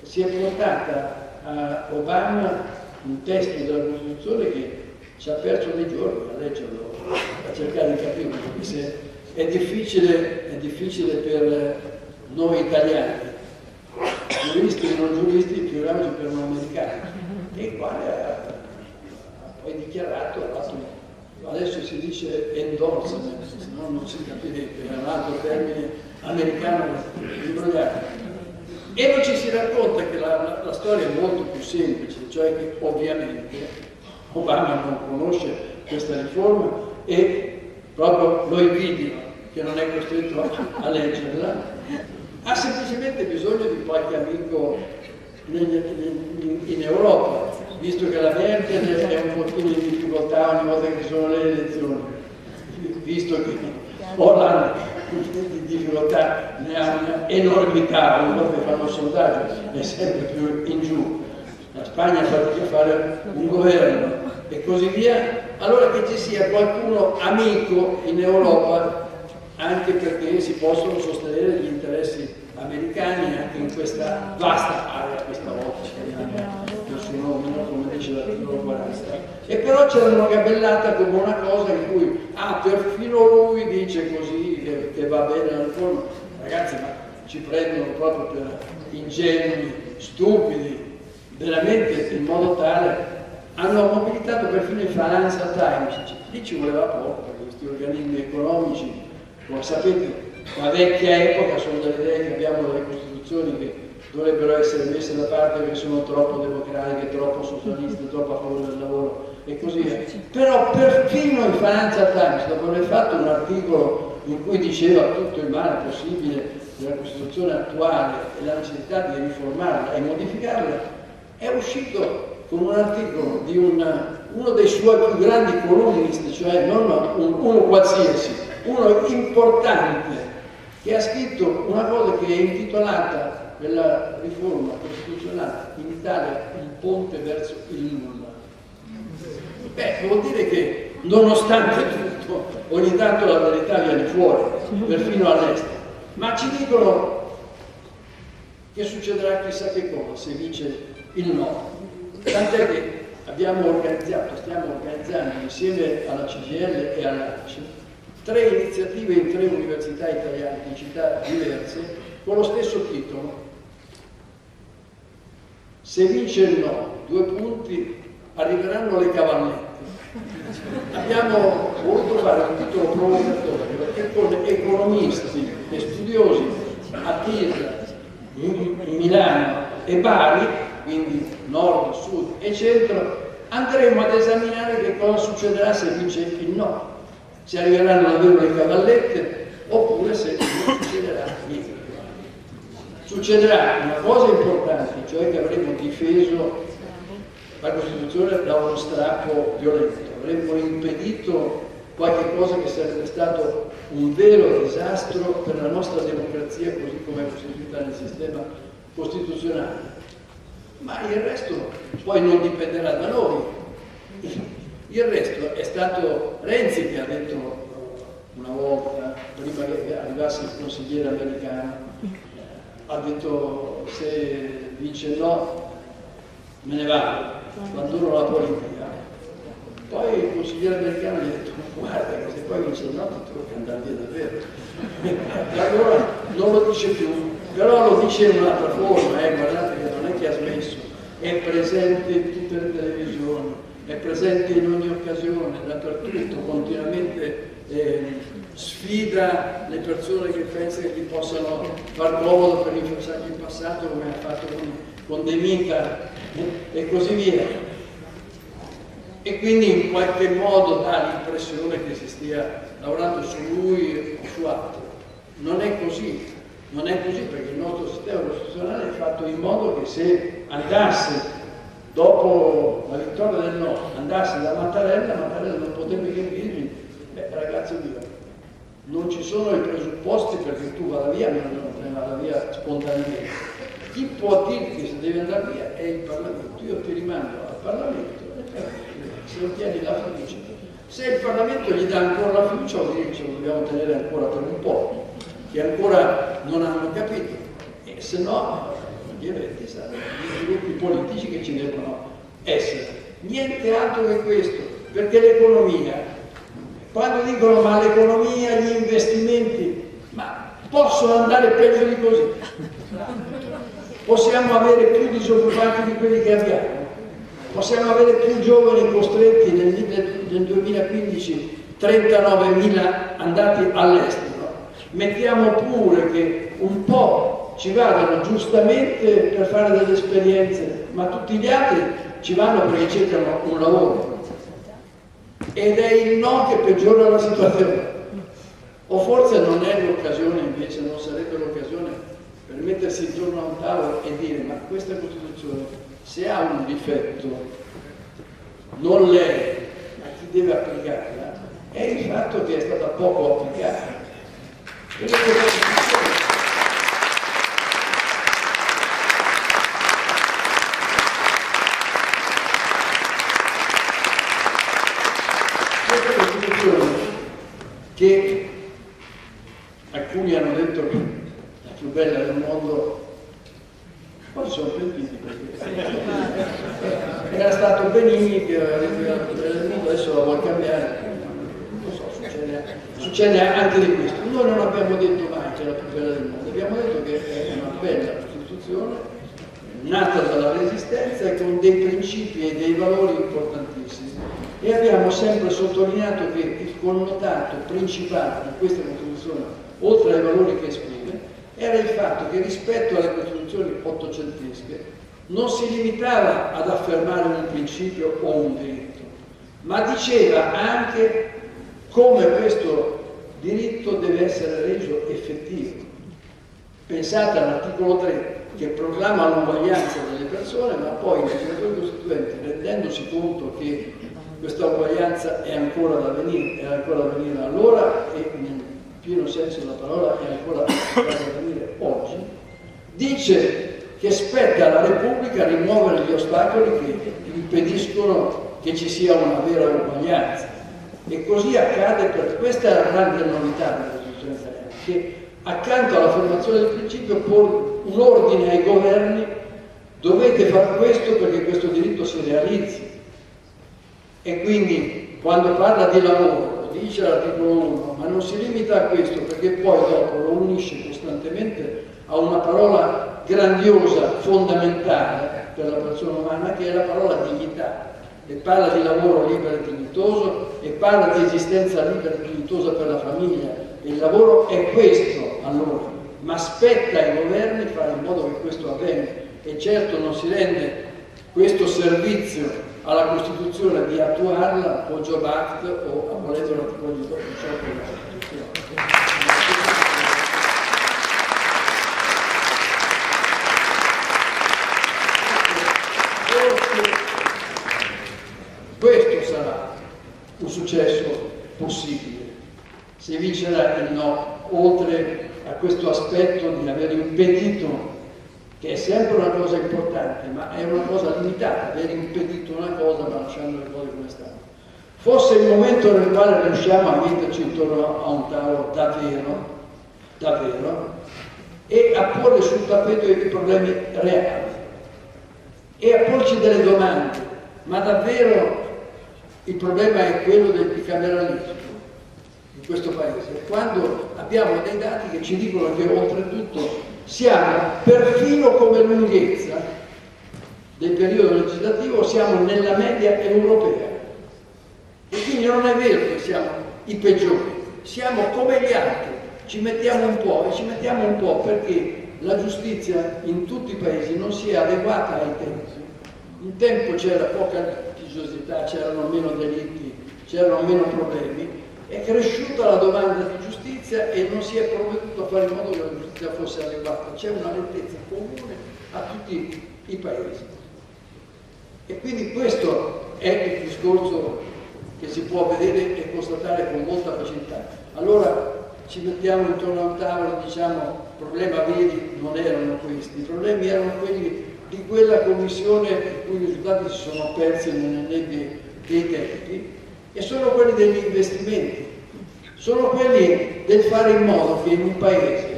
B: Si è portata a Obama un testo della Costituzione che ci ha perso dei giorni a leggerlo, a cercare di capirlo, perché se è difficile per noi italiani, giuristi e non giuristi, figuriamoci per non americani. E il quale ha poi dichiarato, adesso si dice endorsement, se no non si capirebbe, è un altro termine americano imbrogliato. E non ci si racconta che la storia è molto più semplice, cioè che ovviamente Obama non conosce questa riforma e proprio lo invidio che non è costretto a leggerla, ha semplicemente bisogno di qualche amico in Europa, visto che la Merkel è un pochino in difficoltà ogni volta che ci sono le elezioni, visto che Hollande di difficoltà ne ha un'enormità, ogni volta che fanno il sondaggio è sempre più in giù, la Spagna fatica a fare un governo e così via, allora che ci sia qualcuno amico in Europa, anche perché si possono sostenere gli interessi americani anche in questa vasta area, questa volta verso nome, come dice l'articolo 40. E però ce l'hanno gabellata come una cosa in cui, perfino lui dice così, che va bene la riforma. Ragazzi, ma ci prendono proprio per ingenui, stupidi, veramente in modo tale. Hanno mobilitato perfino il Financial Times, lì ci voleva poco, perché questi organismi economici, come sapete, la vecchia epoca sono delle idee che abbiamo delle Costituzioni che dovrebbero essere messe da parte perché sono troppo democratiche, troppo socialiste, troppo a favore del lavoro e così via. Però perfino il Financial Times, dopo aver fatto un articolo in cui diceva tutto il male possibile della Costituzione attuale e la necessità di riformarla e modificarla, è uscito con un articolo di uno dei suoi più grandi columnisti, cioè non uno qualsiasi, uno importante, che ha scritto una cosa che è intitolata, quella riforma costituzionale in Italia, il ponte verso il nulla. Vuol dire che nonostante tutto, ogni tanto la verità viene fuori, perfino all'estero. Ma ci dicono che succederà chissà che cosa se vince il no. Tant'è che stiamo organizzando insieme alla CGIL e all'ANCI 3 iniziative in 3 università italiane in città diverse con lo stesso titolo. Se vince il no, 2 punti, arriveranno le cavallette. Abbiamo voluto fare un titolo provocatorio perché con economisti e studiosi a Pisa, Milano e Bari, quindi nord, sud e centro, andremo ad esaminare che cosa succederà se vince il no, se arriveranno davvero le cavallette oppure se non succederà niente. Succederà una cosa importante, cioè che avremo difeso la Costituzione da uno strappo violento, avremmo impedito qualche cosa che sarebbe stato un vero disastro per la nostra democrazia così come è costituita nel sistema costituzionale. Ma il resto poi non dipenderà da noi. Il resto è stato Renzi che ha detto una volta, prima che arrivasse il consigliere americano, ha detto se vince il no me ne vado, abbandono la politica. Poi il consigliere americano gli ha detto guarda che se poi vince il no ti tocca andare via davvero. E allora non lo dice più, però lo dice in un'altra forma, guardate che non è che ha smesso, è presente in tutte le televisioni, è presente in ogni occasione, dappertutto, continuamente sfida le persone che pensano che gli possano far comodo per rinforzargli il passato come ha fatto con De Mica e così via. E quindi in qualche modo dà l'impressione che si stia lavorando su lui o su altri. Non è così. Non è così perché il nostro sistema costituzionale è fatto in modo che se andasse, dopo la vittoria del no, andasse da Mattarella non potrebbe che dirgli, ragazzi mio, non ci sono i presupposti perché tu vada via, ma non vada via spontaneamente. Chi può dirti se devi andare via è il Parlamento. Io ti rimando al Parlamento se ottieni la fiducia. Se il Parlamento gli dà ancora la fiducia vuol dire che ce lo dobbiamo tenere ancora per un po'. che ancora non hanno capito, e se no gli eventi saranno gli gruppi politici che ci devono essere. Niente altro che questo, perché l'economia, quando dicono ma l'economia, gli investimenti, ma possono andare peggio di così? Possiamo avere più disoccupati di quelli che abbiamo? Possiamo avere più giovani costretti nel 2015, 39.000 andati all'estero? Mettiamo pure che un po' ci vadano giustamente per fare delle esperienze, ma tutti gli altri ci vanno perché cercano un lavoro. Ed è il no che peggiora la situazione. O forse non è l'occasione, invece non sarebbe l'occasione per mettersi intorno a un tavolo e dire ma questa Costituzione, se ha un difetto, non lei, ma chi deve applicarla, è il fatto che è stata poco applicata. Questa Costituzione, che alcuni hanno detto che è la più bella del mondo, poi sono pentiti perché era stato Benigni che aveva detto che era la più bella del mondo, adesso la vuol cambiare. Non so, succede anche di questo. Noi non abbiamo detto mai che è la più bella del mondo, abbiamo detto che è una bella Costituzione nata dalla Resistenza e con dei principi e dei valori importantissimi. E abbiamo sempre sottolineato che il connotato principale di questa Costituzione, oltre ai valori che esprime, era il fatto che rispetto alle Costituzioni ottocentesche non si limitava ad affermare un principio o un diritto, ma diceva anche come questo diritto deve essere reso effettivo. Pensate all'articolo 3 che proclama l'uguaglianza delle persone, ma poi i legislatori costituenti, rendendosi conto che questa uguaglianza è ancora da venire allora e nel pieno senso della parola è ancora da venire oggi, dice che spetta alla Repubblica rimuovere gli ostacoli che impediscono che ci sia una vera uguaglianza. E così accade, per questa è la grande novità della Costituzione italiana, che accanto all'affermazione del principio pone un ordine ai governi: dovete fare questo perché questo diritto si realizzi. E quindi quando parla di lavoro, lo dice l'articolo 1, ma non si limita a questo, perché poi dopo lo unisce costantemente a una parola grandiosa, fondamentale per la persona umana, che è la parola dignità. E parla di lavoro libero e dignitoso, e parla di esistenza libera e dignitosa per la famiglia. E il lavoro è questo, allora, ma spetta ai governi fare in modo che questo avvenga. E certo non si rende questo servizio alla Costituzione di attuarla o Job Act o abolendo l'articolo 18 della Costituzione. Questo sarà un successo possibile se vincerà il no, oltre a questo aspetto di aver impedito, che è sempre una cosa importante, ma è una cosa limitata, aver impedito una cosa ma lasciando le cose come stanno. Fosse il momento nel quale riusciamo a metterci intorno a un tavolo davvero, e a porre sul tappeto i problemi reali e a porci delle domande. Ma davvero il problema è quello del bicameralismo in questo Paese, quando abbiamo dei dati che ci dicono che oltretutto siamo, perfino come lunghezza del periodo legislativo, siamo nella media europea. E quindi non è vero che siamo i peggiori, siamo come gli altri, ci mettiamo un po' perché la giustizia in tutti i paesi non si è adeguata ai tempi. Un tempo c'era poca litigiosità, c'erano meno delitti, c'erano meno problemi, è cresciuta la domanda di giustizia e non si è provveduto a fare in modo che la giustizia fosse adeguata. C'è una lentezza comune a tutti i paesi. E quindi questo è il discorso che si può vedere e constatare con molta facilità. Allora ci mettiamo intorno a un tavolo e diciamo: i problemi veri non erano questi, i problemi erano quelli di quella commissione i cui risultati si sono persi nelle nebbie dei tempi, e sono quelli degli investimenti, sono quelli del fare in modo che in un paese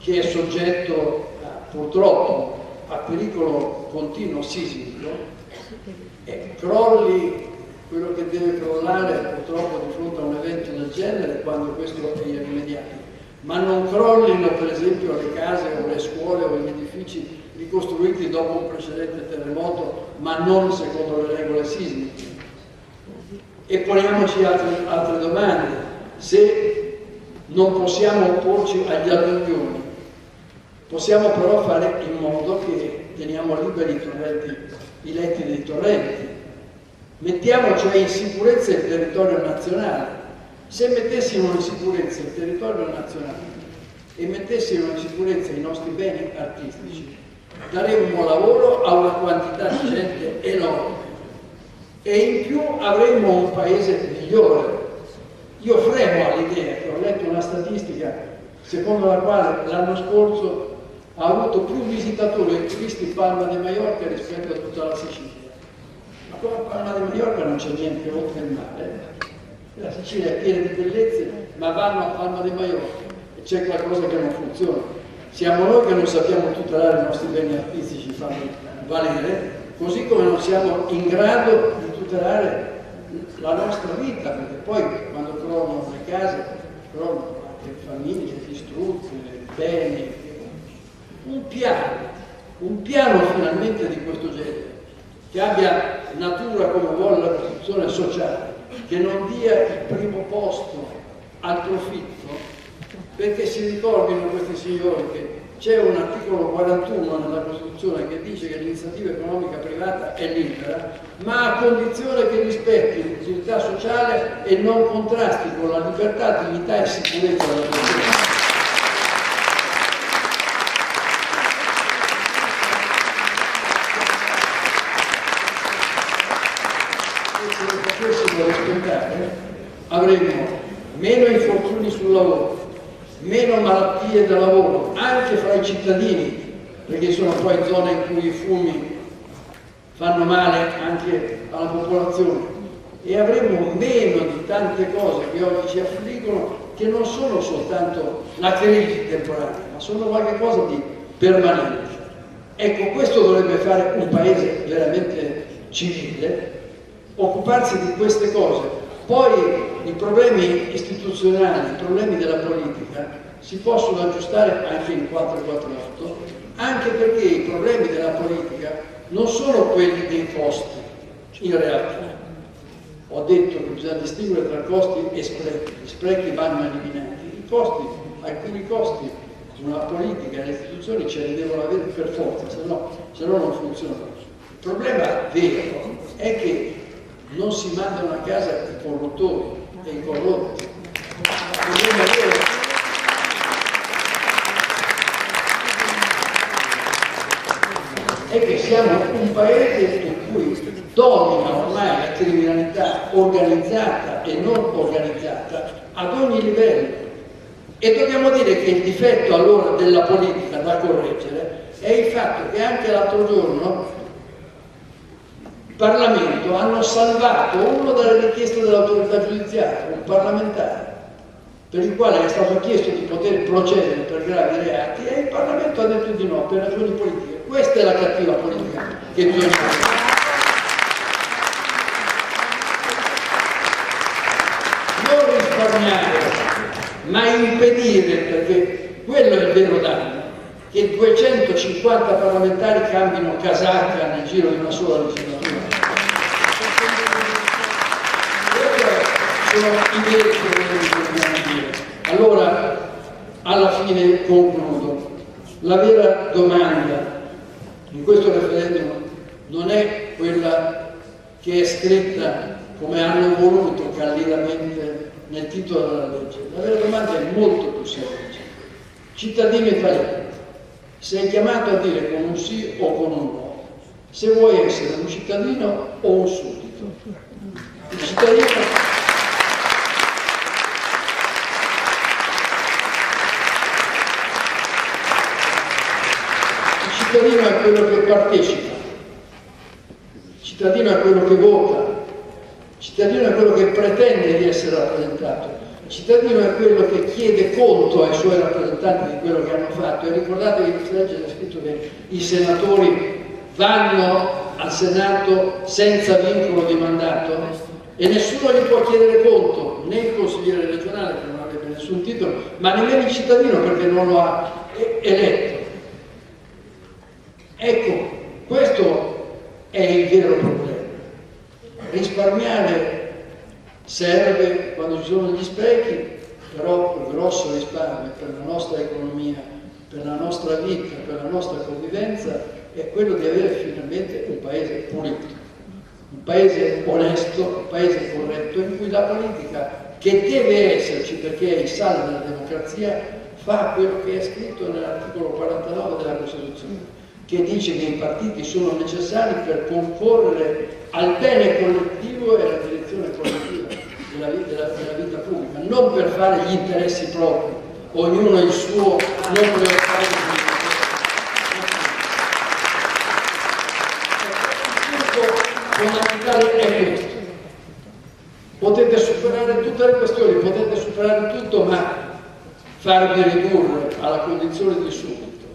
B: che è soggetto purtroppo a pericolo continuo sismico, crolli quello che deve crollare purtroppo di fronte a un evento del genere quando questo è irrimediabile, ma non crollino per esempio le case o le scuole o gli edifici ricostruiti dopo un precedente terremoto, ma non secondo le regole sismiche. E poniamoci altre domande. Se non possiamo opporci agli alluvioni, possiamo però fare in modo che teniamo liberi i letti dei torrenti. Mettiamo cioè in sicurezza il territorio nazionale. Se mettessimo in sicurezza il territorio nazionale e mettessimo in sicurezza i nostri beni artistici, daremmo lavoro a una quantità di gente enorme e in più avremmo un paese migliore. Io fremo all'idea che ho letto una statistica secondo la quale l'anno scorso ha avuto più visitatori e turisti Palma de Mallorca rispetto a tutta la Sicilia. Ma qua a Palma de Mallorca non c'è niente oltre il mare. La Sicilia è piena di bellezze, ma vanno a Palma de Mallorca e c'è qualcosa che non funziona. Siamo noi che non sappiamo tutelare i nostri beni artistici, farli valere, così come non siamo in grado di tutelare la nostra vita, perché poi quando crollano le case, crollano anche famiglie distrutte, beni. Un piano finalmente di questo genere, che abbia natura come vuole la Costituzione sociale, che non dia il primo posto al profitto, perché si ricordino questi signori che c'è un articolo 41 nella Costituzione che dice che l'iniziativa economica privata è libera, ma a condizione che rispetti l'utilità sociale e non contrasti con la libertà, dignità e sicurezza della persona. Se lo facessimo rispettare, avremmo meno infortuni sul lavoro, meno malattie da lavoro, anche fra i cittadini, perché sono poi zone in cui i fumi fanno male anche alla popolazione, e avremo meno di tante cose che oggi ci affliggono, che non sono soltanto la crisi temporanea, ma sono qualcosa di permanente. Ecco, questo dovrebbe fare un paese veramente civile, occuparsi di queste cose. Poi i problemi istituzionali, i problemi della politica si possono aggiustare anche in 448, anche perché i problemi della politica non sono quelli dei costi, in realtà. Ho detto che bisogna distinguere tra costi e sprechi, gli sprechi vanno eliminati, i costi, alcuni costi una politica e le istituzioni ce li devono avere per forza, se no non funzionano. Il problema vero è che non si mandano a casa i corruttori e i corrotti. Il problema vero è che siamo un paese in cui domina ormai la criminalità organizzata e non organizzata ad ogni livello. E dobbiamo dire che il difetto allora della politica da correggere è il fatto che anche l'altro giorno il Parlamento hanno salvato una delle richieste dell'autorità giudiziaria, un parlamentare, per il quale è stato chiesto di poter procedere per gravi reati e il Parlamento ha detto di no per ragioni politiche. Questa è la cattiva politica che bisogna fare. Non risparmiare, ma impedire, perché quello è il vero danno, che 250 parlamentari cambino casacca nel giro di una sola legislatura. Sono idee che dobbiamo dire. Allora, alla fine concludo. La vera domanda in questo referendum non è quella che è scritta come hanno voluto candidamente nel titolo della legge. La vera domanda è molto più semplice. Cittadino italiano, sei chiamato a dire con un sì o con un no se vuoi essere un cittadino o un suddito. Il cittadino è quello che partecipa, il cittadino è quello che vota, il cittadino è quello che pretende di essere rappresentato, Il cittadino è quello che chiede conto ai suoi rappresentanti di quello che hanno fatto, e ricordate che in questa legge è scritto che i senatori vanno al Senato senza vincolo di mandato e nessuno gli può chiedere conto, né il consigliere regionale che non avrebbe nessun titolo, ma nemmeno il cittadino perché non lo ha eletto. Ecco, questo è il vero problema. Risparmiare serve quando ci sono gli sprechi, però il grosso risparmio per la nostra economia, per la nostra vita, per la nostra convivenza è quello di avere finalmente un paese pulito, un paese onesto, un paese corretto, in cui la politica, che deve esserci perché è il sale della democrazia, fa quello che è scritto nell'articolo 49 della Costituzione, che dice che i partiti sono necessari per concorrere al bene collettivo e alla direzione collettiva della vita pubblica, non per fare gli interessi propri, ognuno il suo, non per fare il fondamentale è questo. Potete superare tutte le questioni, potete superare tutto, ma farvi ridurre alla condizione di suddito,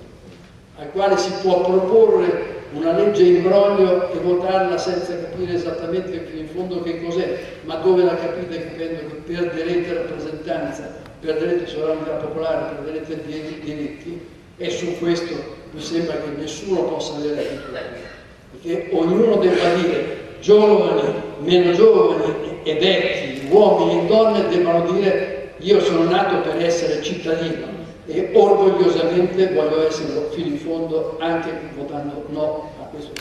B: al quale si può proporre una legge in broglio e votarla senza capire esattamente fino in fondo che cos'è, ma dove la capite capendo che perderete rappresentanza, perderete sovranità popolare, perderete diritti, e su questo mi sembra che nessuno possa avere titolo, perché ognuno debba dire, giovani, meno giovani e vecchi, uomini e donne debbano dire io sono nato per essere cittadino e orgogliosamente voglio esserlo fino in fondo anche votando no a questo.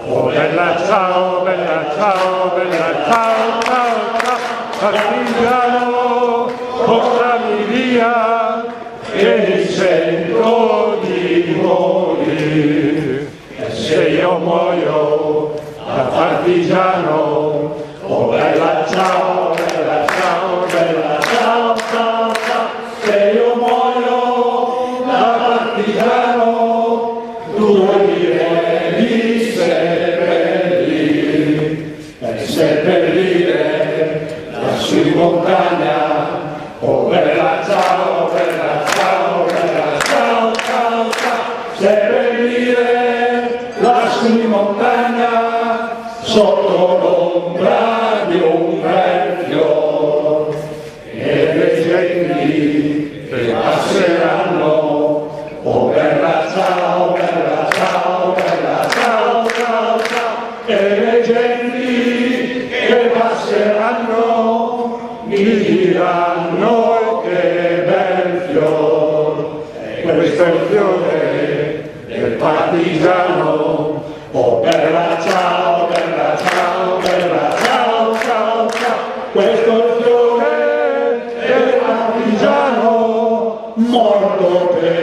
A: Oh bella ciao, bella ciao, bella ciao, ciao, ciao, partigiano, portami via, che mi sento di morire. E se io muoio da partigiano, oh bella ciao, bella ciao, bella ciao, ciao, ciao, se io muoio da partigiano, tu vuoi dire di seppellire lassù in montagna, oh bella ciao, bella ciao, bella ciao, ciao, ciao, seppellire lassù in montagna, sotto l'ombra di un bel fior, e le genti che passeranno, oh bella ciao, bella ciao, bella ciao, ciao, ciao, e le genti che passeranno mi diranno che bel fior, questo è il fiore del partigiano, oh bella ciao, bella ciao, bella ciao, ciao, ciao, questo è il fiore del partigiano, morto per